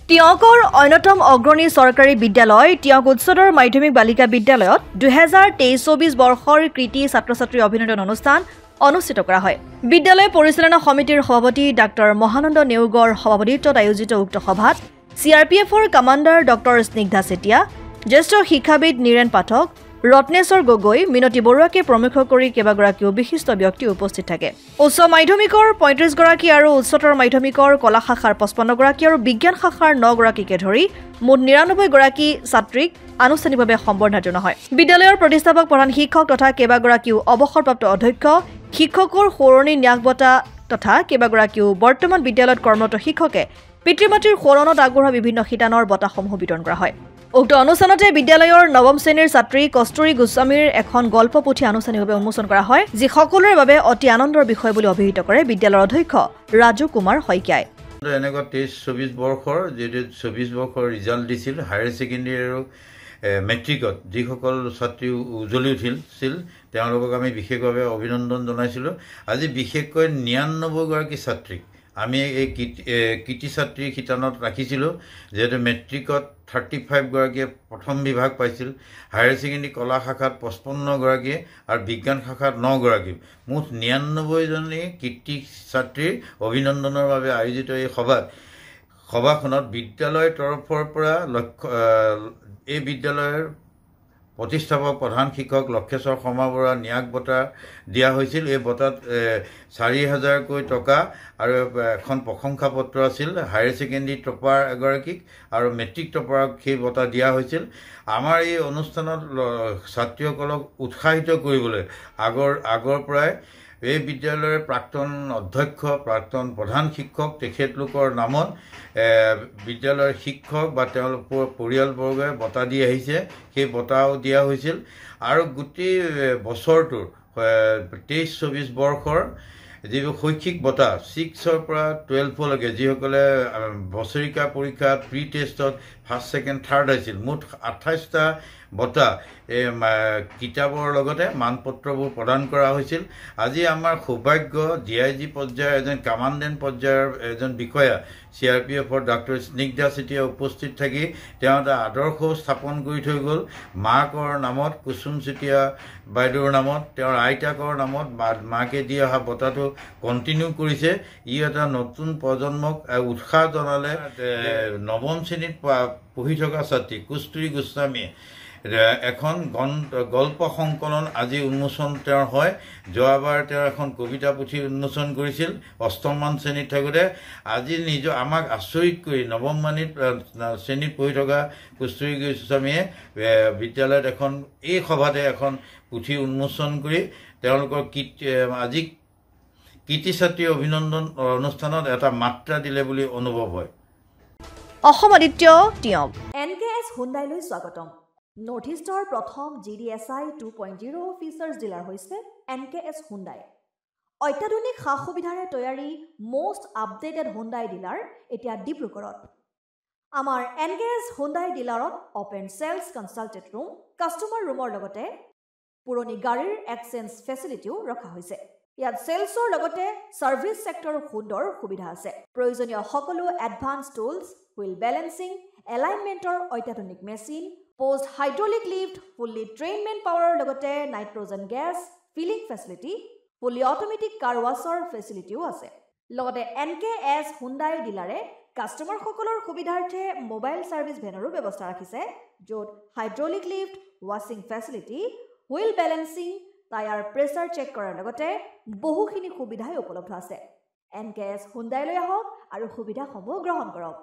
টিয়কৰ অন্যতম অগ্ৰণী চৰকাৰী বিদ্যালয় টিয়ক উচ্চতৰ মাধ্যমিক বালিকা বিদ্যালয়ত 2023-24 বৰ্ষৰ কৃতি ছাত্ৰ-ছাত্ৰী অভিনন্দন অনুষ্ঠান অনুষ্ঠিত কৰা হয়। বিদ্যালয় পৰিচালনা সমিতিৰ সভাপতি ডাক্তৰ মহানন্দ নেওগৰ সভাপতিত্বত আয়োজিত উক্ত সভাত CRPFৰ কমাণ্ডাৰ ডক্টৰ স্নিগ্ধা চেতিয়া, জ্যেষ্ঠ শিক্ষাবিদ নীৰেণ পাঠক, ৰত্নেশ্বৰ গগৈ, মিনতি বৰুৱাকে প্ৰমুখ কৰি কেইবাগৰাকীও বিশিষ্ট ব্যক্তি উপস্থিত থাকে। উচ্চ মাধ্যমিকৰ 35 গৰাকী আৰু উচ্চতৰ মাধ্যমিকৰ কলা শাখাৰ 55 গৰাকী আৰু বিজ্ঞান শাখাৰ 9 গৰাকীকে ধৰি মুঠ 99 গৰাকী ছাত্ৰীক আনুষ্ঠানিকভাৱে সম্বৰ্ধনা জনোৱা হয়। বিদ্যালয়ৰ প্ৰতিষ্ঠাপক প্ৰধান শিক্ষক তথা কেইবাগৰাকীও অৱসৰপ্ৰাপ্ত অধ্যক্ষ, শিক্ষকৰ সোঁৱৰণি ন্যাস বঁটা তথা কেইবাগৰাকীও বৰ্তমান বিদ্যালয়ত কৰ্মৰত শিক্ষকে পিতৃ-মাতৃৰ সোঁৱৰণত আগবঢ়োৱা বিভিন্ন শিতানৰ বঁটাসমূহ বিতৰণ কৰা হয়। উক্ত অনুষ্ঠানতে বিদ্যালয়ৰ নৱম শ্ৰেণীৰ ছাত্ৰী কস্তুৰী গোস্বামীৰ এখন গল্প পুথি আনুষ্ঠানিকভাৱে উন্মোচন কৰা হয়, যি সকলোৰে বাবে অতি আনন্দৰ বিষয় বুলি অভিহিত কৰে বিদ্যালয়ৰ অধ্যক্ষ ৰাজু কুমাৰ শইকীয়াই। এনেকুৱা 23-24 বৰ্ষৰ যিটো 24 বৰ্ষৰ ৰিজাল্ট দিছিল হায়াৰ ছেকেণ্ডেৰী আৰু মেট্ৰিকত যিসকল ছাত্ৰী উজ্বলি উঠিছিল তেওঁলোকক আমি বিশেষভাৱে অভিনন্দন জনাইছিলোঁ। আজি বিশেষকৈ 99 গৰাকী ছাত্ৰীক আমি এই কৃতি ছাত্ৰী শিতানত ৰাখিছিলোঁ, যিহেতু মেট্ৰিকত 35 গৰাকীয়ে প্ৰথম বিভাগ পাইছিল, হায়াৰ ছেকেণ্ডেৰী কলা শাখাত 55 গৰাকীয়ে আৰু বিজ্ঞান শাখাত 9 গৰাকী, মুঠ 99জনী কৃতি ছাত্ৰীৰ অভিনন্দনৰ বাবে আয়োজিত এই সভাখনত বিদ্যালয়ৰ তৰফৰ পৰা এই বিদ্যালয়ৰ প্ৰতিষ্ঠাপক প্ৰধান শিক্ষক লক্ষেশ্বৰ শৰ্মা বৰুৱা ন্যাস বঁটা দিয়া হৈছিল। এই বঁটাত 4,000কৈ টকা আৰু এখন প্ৰশংসা পত্ৰ আছিল। হায়াৰ ছেকেণ্ডেৰী টপাৰ এগৰাকীক আৰু মেট্ৰিক টপাৰক সেই বঁটা দিয়া হৈছিল। আমাৰ এই অনুষ্ঠানত ছাত্ৰীসকলক উৎসাহিত কৰিবলৈ আগৰ পৰাই এই বিদ্যালয়ৰ প্ৰাক্তন অধ্যক্ষ, প্ৰাক্তন প্ৰধান শিক্ষক তেখেতলোকৰ নামত বিদ্যালয়ৰ শিক্ষক বা তেওঁলোকৰ পৰিয়ালবৰ্গই বঁটা দি আহিছে, সেই বঁটাও দিয়া হৈছিল। আৰু গোটেই বছৰটোৰ 23-24 বৰ্ষৰ যিবোৰ শৈক্ষিক বঁটা 6ৰ পৰা 12লৈকে যিসকলে বছৰিকা পৰীক্ষাত প্ৰি টেষ্টত ফাৰ্ষ্ট, ছেকেণ্ড, থাৰ্ড আহিছিল, মুঠ 28টা বঁটা এই কিতাপৰ লগতে মানপত্ৰবোৰ প্ৰদান কৰা হৈছিল। আজি আমাৰ সৌভাগ্য DIG পৰ্যায়ৰ এজন কমাণ্ডেণ্ট পৰ্যায়ৰ এজন বিষয়া CRPFৰ ডাক্তৰ স্নিগ্ধা চেতিয়া উপস্থিত থাকি তেওঁ এটা আদৰ্শ স্থাপন কৰি থৈ গ'ল। মাকৰ নামত কুসুম চেতিয়া বাইদেউৰ নামত, তেওঁৰ আইতাকৰ নামত মাকে দি অহা বঁটাটো কণ্টিনিউ কৰিছে। ই এটা নতুন প্ৰজন্মক উৎসাহ জনালে। নৱম শ্ৰেণীত পঢ়ি থকা ছাত্ৰী কস্তুৰী গোস্বামীয়ে এখন গল্প সংকলন আজি উন্মোচন তেওঁৰ হয়। যোৱাবাৰ তেওঁ এখন কবিতা পুথি উন্মোচন কৰিছিল 8মান শ্ৰেণীত থাকোঁতে। আজি আমাক আচৰিত কৰি 9ম শ্ৰেণীত পঢ়ি থকা কস্তুৰী গোস্বামীয়ে বিদ্যালয়ত এই সভাতে এখন পুথি উন্মোচন কৰি তেওঁলোকৰ আজি কৃতি ছাত্ৰী অভিনন্দন অনুষ্ঠানত এটা মাত্ৰা দিলে বুলি অনুভৱ হয়। অসম আদিত্য টিয়ক NKS হুণ্ডাইলৈ স্বাগতম। নৰ্থ ইষ্টৰ প্ৰথম GDSI 2.0 ফিচাৰ্ছ ডিলাৰ হৈছে NKS হুণ্ডাই। অত্যাধুনিক সা সুবিধাৰে তৈয়াৰী মষ্ট আপডেটেড হুণ্ডাই ডিলাৰ এতিয়া ডিব্ৰুগড়ত। আমাৰ NKS হুণ্ডাই ডিলাৰত open sales consulted room, customer ৰুমৰ লগতে পুৰণি গাড়ীৰ এক্সচেঞ্জ ফেচিলিটিও ৰখা হৈছে। ইয়াত চেলছৰ লগতে ছাৰ্ভিচ ছেক্টৰৰ সুন্দৰ সুবিধা আছে। প্ৰয়োজনীয় সকলো এডভান্স টুলছ, হুইল বেলেন্সিং, এলাইনমেণ্টৰ অত্যাধুনিক machine, post hydraulic lift, fully train মেন পাৱাৰৰ লগতে nitrogen gas filling facility, fully automatic car ৱাছৰ ফেচিলিটিও আছে। লগতে NKS হুণ্ডাই ডিলাৰে কাষ্টমাৰসকলৰ সুবিধাৰ্থে মোবাইল ছাৰ্ভিচ ভেনৰো ব্যৱস্থা ৰাখিছে, য'ত হাইড্ৰলিক লিফ্ট, ৱাছিং facility, wheel balancing, tyre pressure check কৰাৰ লগতে বহুখিনি সুবিধাই উপলব্ধ আছে। NKS হুণ্ডাইলৈ আহক আৰু সুবিধাসমূহ গ্ৰহণ কৰক।